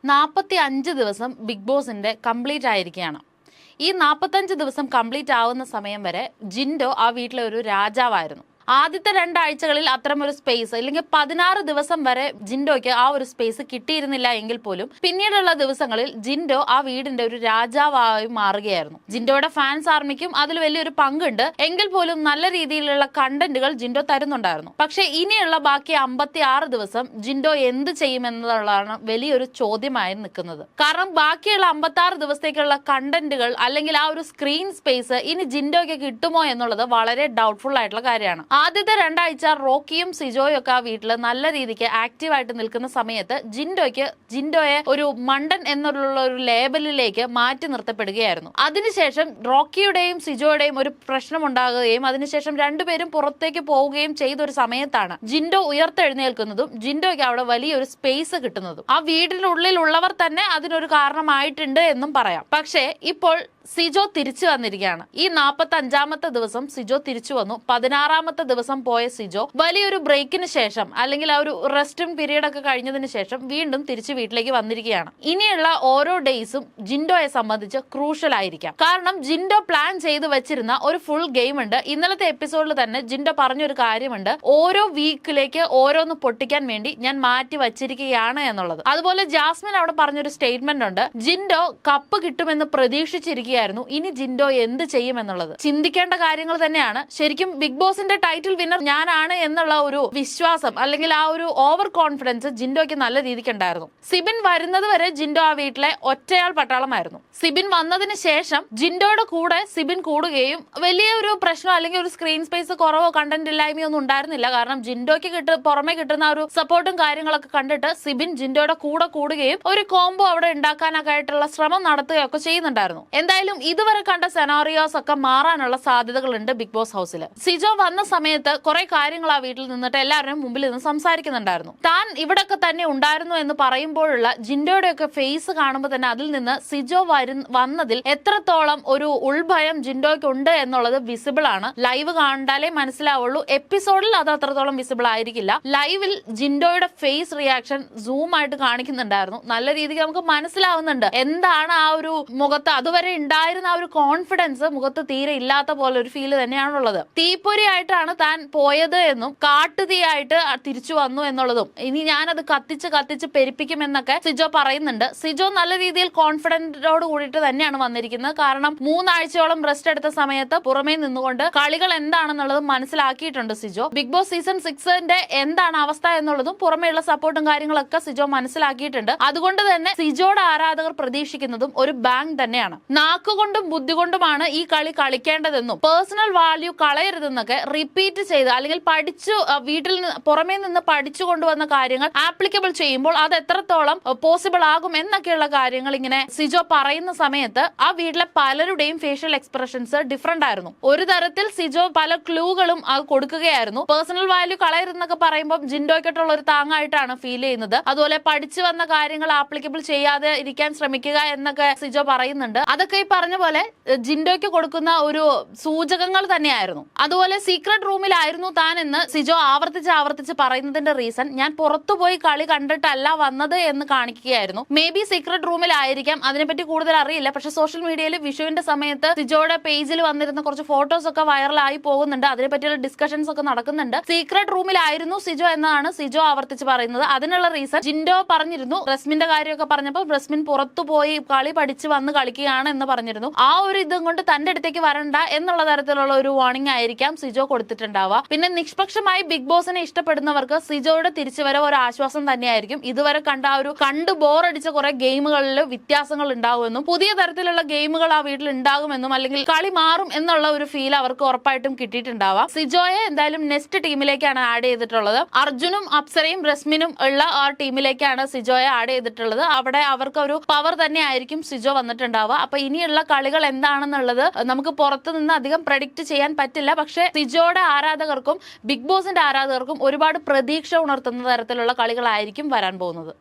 45 ദിവസം ബിഗ് ബോസിന്റെ കംപ്ലീറ്റ് ആയിരിക്കുകയാണ്. ഈ 45 ദിവസം കംപ്ലീറ്റ് ആവുന്ന സമയം വരെ ജിൻഡോ ആ വീട്ടിലെ ഒരു രാജാവായിരുന്നു. ആദ്യത്തെ 2 ആഴ്ചകളിൽ അത്തരമൊരു സ്പേസ് അല്ലെങ്കിൽ 16 ദിവസം വരെ ജിൻഡോയ്ക്ക് ആ ഒരു സ്പേസ് കിട്ടിയിരുന്നില്ല എങ്കിൽ പോലും പിന്നീടുള്ള ദിവസങ്ങളിൽ ജിൻഡോ ആ വീടിന്റെ ഒരു രാജാവായി മാറുകയായിരുന്നു. ജിൻഡോയുടെ ഫാൻസ് ആർമിക്കും അതിൽ വലിയൊരു പങ്കുണ്ട്. എങ്കിൽ പോലും നല്ല രീതിയിലുള്ള കണ്ടന്റുകൾ ജിൻഡോ തരുന്നുണ്ടായിരുന്നു. പക്ഷെ ഇനിയുള്ള ബാക്കി 56 ദിവസം ജിൻഡോ എന്ത് ചെയ്യുമെന്നുള്ളതാണ് വലിയൊരു ചോദ്യമായി നിൽക്കുന്നത്. കാരണം ബാക്കിയുള്ള 56 ദിവസത്തേക്കുള്ള കണ്ടന്റുകൾ അല്ലെങ്കിൽ ആ ഒരു സ്ക്രീൻ സ്പേസ് ഇനി ജിൻഡോയ്ക്ക് കിട്ടുമോ എന്നുള്ളത് വളരെ ഡൗട്ട്ഫുൾ ആയിട്ടുള്ള കാര്യമാണ്. ആദ്യത്തെ 2 ആഴ്ച റോക്കിയും സിജോയും ഒക്കെ ആ വീട്ടിൽ നല്ല രീതിക്ക് ആക്റ്റീവായിട്ട് നിൽക്കുന്ന സമയത്ത് ജിൻഡോയെ ഒരു മണ്ടൻ എന്നുള്ള ഒരു ലേബലിലേക്ക് മാറ്റി നിർത്തപ്പെടുകയായിരുന്നു. അതിനുശേഷം റോക്കിയുടെയും സിജോയുടെയും ഒരു പ്രശ്നം ഉണ്ടാകുകയും അതിനുശേഷം രണ്ടുപേരും പുറത്തേക്ക് പോവുകയും ചെയ്ത ഒരു സമയത്താണ് ജിൻഡോ ഉയർത്തെഴുന്നേൽക്കുന്നതും ജിൻഡോയ്ക്ക് അവിടെ വലിയൊരു സ്പേസ് കിട്ടുന്നതും. ആ വീടിനുള്ളിലുള്ളവർ തന്നെ അതിനൊരു കാരണമായിട്ടുണ്ട് എന്നും പറയാം. പക്ഷേ ഇപ്പോൾ സിജോ തിരിച്ചു വന്നിരിക്കുകയാണ്. ഈ 45ാമത്തെ ദിവസം സിജോ തിരിച്ചു വന്നു. 16ാമത്തെ ദിവസം പോയ സിജോ വലിയൊരു ബ്രേക്കിന് ശേഷം അല്ലെങ്കിൽ ആ ഒരു റെസ്റ്റും പീരീഡ് ഒക്കെ കഴിഞ്ഞതിന് ശേഷം വീണ്ടും തിരിച്ചു വീട്ടിലേക്ക് വന്നിരിക്കുകയാണ്. ഇനിയുള്ള ഓരോ ഡേയ്സും ജിൻഡോയെ സംബന്ധിച്ച് ക്രൂഷ്യൽ ആയിരിക്കാം. കാരണം ജിൻഡോ പ്ലാൻ ചെയ്ത് വെച്ചിരുന്ന ഒരു ഫുൾ ഗെയിം ഉണ്ട്. ഇന്നലത്തെ എപ്പിസോഡിൽ തന്നെ ജിൻഡോ പറഞ്ഞൊരു കാര്യമുണ്ട്, ഓരോ വീക്കിലേക്ക് ഓരോന്ന് പൊട്ടിക്കാൻ വേണ്ടി ഞാൻ മാറ്റി വച്ചിരിക്കുകയാണ് എന്നുള്ളത്. അതുപോലെ ജാസ്മിൻ അവിടെ പറഞ്ഞൊരു സ്റ്റേറ്റ്മെന്റ് ഉണ്ട്, ജിൻഡോ കപ്പ് കിട്ടുമെന്ന് പ്രതീക്ഷിച്ചിരിക്കുക. ഇനി ജിൻഡോ എന്ത് ചെയ്യുമെന്നുള്ളത് ചിന്തിക്കേണ്ട കാര്യങ്ങൾ തന്നെയാണ്. ശരിക്കും ബിഗ് ബോസിന്റെ ടൈറ്റിൽ വിന്നർ ഞാനാണ് എന്നുള്ള ഒരു വിശ്വാസം അല്ലെങ്കിൽ ആ ഒരു ഓവർ കോൺഫിഡൻസ് ജിൻഡോയ്ക്ക് നല്ല രീതിക്ക് ഉണ്ടായിരുന്നു. സിബിൻ വരുന്നത് വരെ ജിൻഡോ ആ വീട്ടിലെ ഒറ്റയാൾ പട്ടാളമായിരുന്നു. സിബിൻ വന്നതിന് ശേഷം ജിൻഡോയുടെ കൂടെ സിബിൻ കൂടുകയും വലിയൊരു പ്രശ്നം അല്ലെങ്കിൽ ഒരു സ്ക്രീൻ സ്പേസ് കുറവോ കണ്ടന്റ് ഇല്ലായ്മയോ ഒന്നും ഉണ്ടായിരുന്നില്ല. കാരണം ജിൻഡോയ്ക്ക് പുറമെ കിട്ടുന്ന ഒരു സപ്പോർട്ടും കാര്യങ്ങളൊക്കെ കണ്ടിട്ട് സിബിൻ ജിൻഡോയുടെ കൂടെ കൂടുകയും ഒരു കോംബോ അവിടെ ഉണ്ടാക്കാനൊക്കെ ആയിട്ടുള്ള ശ്രമം നടത്തുകയൊക്കെ ചെയ്യുന്നുണ്ടായിരുന്നു. എന്തായാലും ഇതുവരെ കണ്ട സെനാറിയോസ് ഒക്കെ മാറാനുള്ള സാധ്യതകളുണ്ട് ബിഗ് ബോസ് ഹൗസിൽ. സിജോ വന്ന സമയത്ത് കുറെ കാര്യങ്ങൾ ആ വീട്ടിൽ നിന്നിട്ട് എല്ലാവരുടെയും മുമ്പിൽ നിന്ന് സംസാരിക്കുന്നുണ്ടായിരുന്നു. താൻ ഇവിടെയൊക്കെ തന്നെ ഉണ്ടായിരുന്നു എന്ന് പറയുമ്പോഴുള്ള ജിൻഡോയുടെ ഒക്കെ ഫേസ് കാണുമ്പോൾ തന്നെ അതിൽ നിന്ന് സിജോ വന്നതിൽ എത്രത്തോളം ഒരു ഉൾഭയം ജിൻഡോയ്ക്ക് ഉണ്ട് എന്നുള്ളത് വിസിബിൾ ആണ്. ലൈവ് കണ്ടാലേ മനസ്സിലാവുള്ളൂ. എപ്പിസോഡിൽ അത് അത്രത്തോളം വിസിബിൾ ആയിരിക്കില്ല. ലൈവിൽ ജിൻഡോയുടെ ഫേസ് റിയാക്ഷൻ സൂം ആയിട്ട് കാണിക്കുന്നുണ്ടായിരുന്നു. നല്ല രീതിക്ക് നമുക്ക് മനസ്സിലാവുന്നുണ്ട് എന്താണ് ആ ഒരു മുഖത്ത് അതുവരെ ഉണ്ടായിരുന്ന ആ ഒരു കോൺഫിഡൻസ് മുഖത്ത് തീരെ ഇല്ലാത്ത പോലെ ഒരു ഫീല് തന്നെയാണുള്ളത്. തീപ്പൊരി ആയിട്ടാണ് താൻ പോയത് എന്നും കാട്ടുതീയായിട്ട് തിരിച്ചു വന്നു എന്നുള്ളതും ഇനി ഞാനത് കത്തിച്ച് പെരുപ്പിക്കുമെന്നൊക്കെ സിജോ പറയുന്നുണ്ട്. സിജോ നല്ല രീതിയിൽ കോൺഫിഡന്റോട് കൂടിയിട്ട് തന്നെയാണ് വന്നിരിക്കുന്നത്. കാരണം 3 ആഴ്ചയോളം റെസ്റ്റ് എടുത്ത സമയത്ത് പുറമേ നിന്നുകൊണ്ട് കളികൾ എന്താണെന്നുള്ളത് മനസ്സിലാക്കിയിട്ടുണ്ട് സിജോ. ബിഗ് ബോസ് സീസൺ 6ന്റെ എന്താണ് അവസ്ഥ എന്നുള്ളതും പുറമേയുള്ള സപ്പോർട്ടും കാര്യങ്ങളൊക്കെ സിജോ മനസ്സിലാക്കിയിട്ടുണ്ട്. അതുകൊണ്ട് തന്നെ സിജോയുടെ ആരാധകർ പ്രതീക്ഷിക്കുന്നതും ഒരു ബാങ് തന്നെയാണ്. നാക്കുകൊണ്ടും ബുദ്ധി കൊണ്ടുമാണ് ഈ കളി കളിക്കേണ്ടതെന്നും പേഴ്സണൽ വാല്യൂ കളയരുതെന്നൊക്കെ റിപ്പീറ്റ് ചെയ്ത് അല്ലെങ്കിൽ വീട്ടിൽ പുറമേ നിന്ന് പഠിച്ചു കൊണ്ടുവന്ന കാര്യങ്ങൾ ആപ്ലിക്കബിൾ ചെയ്യുമ്പോൾ അത് എത്രത്തോളം പോസിബിൾ ആകും എന്നൊക്കെയുള്ള കാര്യങ്ങൾ ഇങ്ങനെ സിജോ പറയുന്ന സമയത്ത് ആ വീട്ടിലെ പലരുടെയും ഫേഷ്യൽ എക്സ്പ്രഷൻസ് ഡിഫറെന്റ് ആയിരുന്നു. ഒരു തരത്തിൽ സിജോ പല ക്ലൂകളും കൊടുക്കുകയായിരുന്നു. പേഴ്സണൽ വാല്യൂ കളയരുതെന്നൊക്കെ പറയുമ്പോൾ ജിൻഡോയ്ക്കിട്ടുള്ള ഒരു താങ്ങായിട്ടാണ് ഫീൽ ചെയ്യുന്നത്. അതുപോലെ പഠിച്ചു വന്ന കാര്യങ്ങൾ ആപ്ലിക്കബിൾ ചെയ്യാതെ ഇരിക്കാൻ ശ്രമിക്കുക എന്നൊക്കെ സിജോ പറയുന്നുണ്ട്. അതൊക്കെ ഈ പറഞ്ഞ പോലെ ജിൻഡോയ്ക്ക് കൊടുക്കുന്ന ഒരു സൂചകങ്ങൾ തന്നെയായിരുന്നു. അതുപോലെ സീക്രട്ട് റൂമിലായിരുന്നു താൻ എന്ന് സിജോ ആവർത്തിച്ച് പറയുന്നതിന്റെ റീസൺ ഞാൻ പുറത്തുപോയി കളി കണ്ടിട്ടല്ല വന്നത് എന്ന് കാണിക്കുകയായിരുന്നു. മേ ബി സീക്രട്ട് റൂമിലായിരിക്കാം, അതിനെപ്പറ്റി കൂടുതൽ അറിയില്ല. പക്ഷെ സോഷ്യൽ മീഡിയയിൽ വിഷുവിന്റെ സമയത്ത് സിജോയുടെ പേജിൽ വന്നിരുന്ന കുറച്ച് ഫോട്ടോസ് ഒക്കെ വൈറലായി പോകുന്നുണ്ട്. അതിനെപ്പറ്റിയുള്ള ഡിസ്കഷൻസ് ഒക്കെ നടക്കുന്നുണ്ട്. സീക്രട്ട് റൂമിലായിരുന്നു സിജോ എന്നാണ് സിജോ ആവർത്തിച്ച് പറയുന്നത്. അതിനുള്ള റീസൺ ജിൻഡോ പറഞ്ഞിരുന്നു. റസ്മിന്റെ കാര്യമൊക്കെ പറഞ്ഞപ്പോൾ റസ്മിൻ പുറത്തുപോയി കളി പഠിച്ച് വന്ന് കളിക്കുകയാണ് എന്ന് പറഞ്ഞിരുന്നു. ആ ഒരു ഇതും കൊണ്ട് തന്റെ അടുത്തേക്ക് വരണ്ട എന്നുള്ള തരത്തിലുള്ള ഒരു വാർണിംഗ് ആയിരിക്കാം സിജോ കൊടുത്തിട്ടുണ്ടാവുക. പിന്നെ നിഷ്പക്ഷമായി ബിഗ് ബോസിനെ ഇഷ്ടപ്പെടുന്നവർക്ക് സിജോയുടെ തിരിച്ചുവരവ് ഒരു ആശ്വാസം തന്നെയായിരിക്കും. ഇതുവരെ കണ്ട ആ ഒരു ബോറടിച്ച കുറെ ഗെയിമുകളിൽ വ്യത്യാസങ്ങൾ ഉണ്ടാകുമെന്നും പുതിയ തരത്തിലുള്ള ഗെയിമുകൾ ആ വീട്ടിൽ ഉണ്ടാകുമെന്നും അല്ലെങ്കിൽ കളി മാറും എന്നുള്ള ഒരു ഫീൽ അവർക്ക് ഉറപ്പായിട്ടും കിട്ടിയിട്ടുണ്ടാവാം. സിജോയെ എന്തായാലും നെക്സ്റ്റ് ടീമിലേക്കാണ് ആഡ് ചെയ്തിട്ടുള്ളത്. അർജുനും അപ്സരയും റസ്മിനും ഉള്ള ആ ടീമിലേക്കാണ് സിജോയെ ആഡ് ചെയ്തിട്ടുള്ളത്. അവിടെ അവർക്ക് ഒരു പവർ തന്നെ ആയിരിക്കും സിജോ വന്നിട്ടുണ്ടാവുക. അപ്പൊ ഇനിയുള്ള കളികൾ എന്താണെന്നുള്ളത് നമുക്ക് പുറത്തു നിന്ന് അധികം പ്രഡിക്റ്റ് ചെയ്യാൻ പറ്റില്ല. പക്ഷെ സിജോയുടെ ആരാധകർക്കും ബിഗ് ബോസിന്റെ ആരാധകർക്കും ഒരുപാട് പ്രതീക്ഷ ഉണർത്തുന്ന തരത്തിലുള്ള കളികളായിരിക്കും വരാൻ പോകുന്നത്.